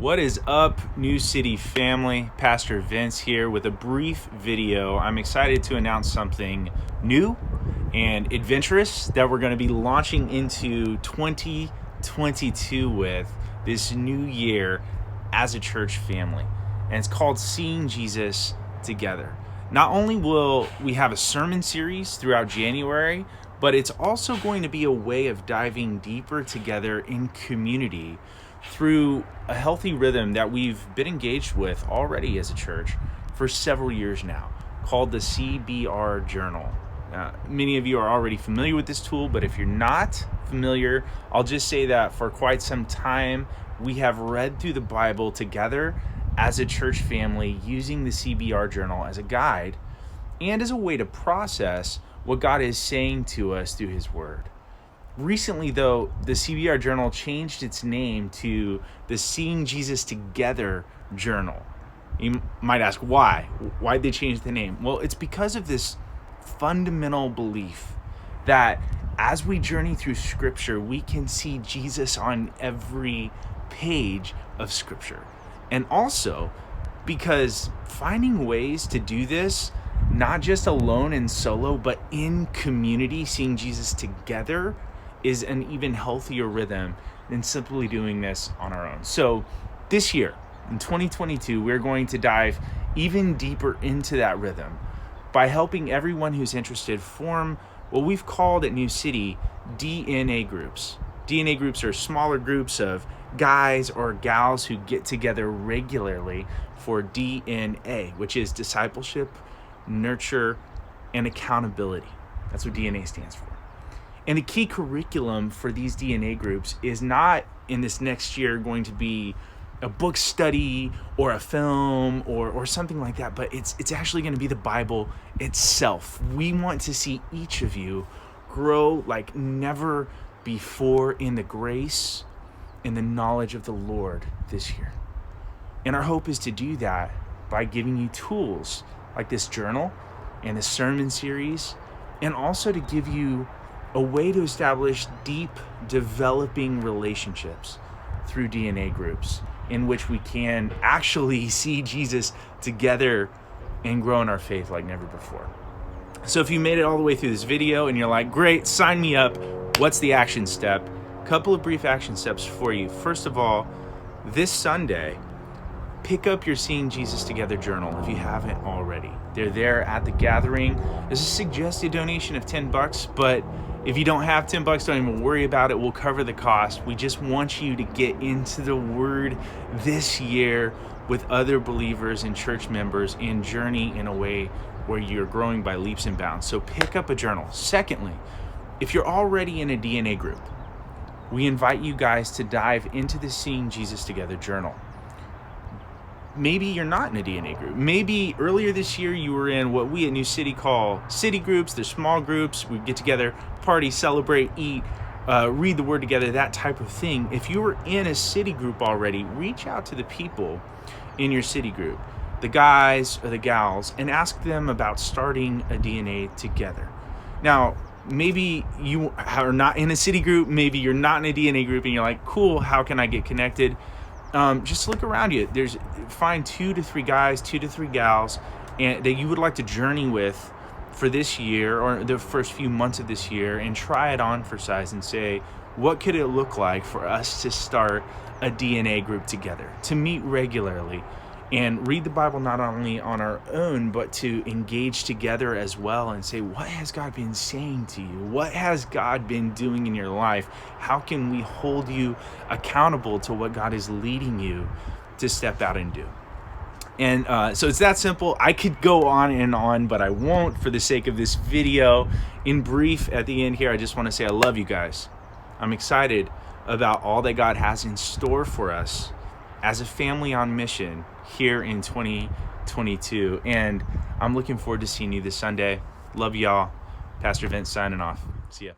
What is up, New City family? Pastor Vince here with a brief video. I'm excited to announce something new and adventurous that we're going to be launching into 2022 with this new year as a church family. And it's called Seeing Jesus Together. Not only will we have a sermon series throughout January, but it's also going to be a way of diving deeper together in community through a healthy rhythm that we've been engaged with already as a church for several years now, called the CBR Journal. Many of you are already familiar with this tool, but if you're not familiar, I'll just say that for quite some time, we have read through the Bible together as a church family using the CBR Journal as a guide and as a way to process what God is saying to us through His Word. Recently, though, the CBR Journal changed its name to the Seeing Jesus Together Journal. You might ask why? Why'd they change the name? Well, it's because of this fundamental belief that as we journey through Scripture, we can see Jesus on every page of Scripture. And also because finding ways to do this, not just alone and solo, but in community, seeing Jesus together, is an even healthier rhythm than simply doing this on our own. So this year, in 2022, we're going to dive even deeper into that rhythm by helping everyone who's interested form what we've called at New City DNA groups. DNA groups are smaller groups of guys or gals who get together regularly for DNA, which is discipleship, nurture, and accountability. That's what DNA stands for. And the key curriculum for these DNA groups is not in this next year going to be a book study or a film or something like that, but it's actually going to be the Bible itself. We want to see each of you grow like never before in the grace and the knowledge of the Lord this year. And our hope is to do that by giving you tools like this journal and the sermon series, and also to give you a way to establish deep, developing relationships through DNA groups in which we can actually see Jesus together and grow in our faith like never before. So if you made it all the way through this video and you're like, great, sign me up, what's the action step? Couple of brief action steps for you. First of all, this Sunday, pick up your Seeing Jesus Together journal if you haven't already. They're there at the gathering. There's a suggested donation of $10, but if you don't have $10, don't even worry about it. We'll cover the cost. We just want you to get into the Word this year with other believers and church members and journey in a way where you're growing by leaps and bounds. So pick up a journal. Secondly, if you're already in a DNA group, we invite you guys to dive into the Seeing Jesus Together journal. Maybe you're not in a DNA group. Maybe earlier this year you were in what we at New City call city groups. They're small groups. We get together, party, celebrate, eat, read the Word together, that type of thing. If you were in a city group already, reach out to the people in your city group, the guys or the gals, and ask them about starting a DNA together. Now, maybe you are not in a city group. Maybe you're not in a DNA group and you're like, cool, how can I get connected? Just look around you. Find 2 to 3 guys, 2 to 3 gals, and that you would like to journey with for this year or the first few months of this year, and try it on for size and say, what could it look like for us to start a DNA group together, to meet regularly and read the Bible not only on our own, but to engage together as well and say, what has God been saying to you? What has God been doing in your life? How can we hold you accountable to what God is leading you to step out and do? And so it's that simple. I could go on, but I won't for the sake of this video. In brief, at the end here, I just want to say I love you guys. I'm excited about all that God has in store for us as a family on mission here in 2022. And I'm looking forward to seeing you this Sunday. Love y'all. Pastor Vince signing off. See ya.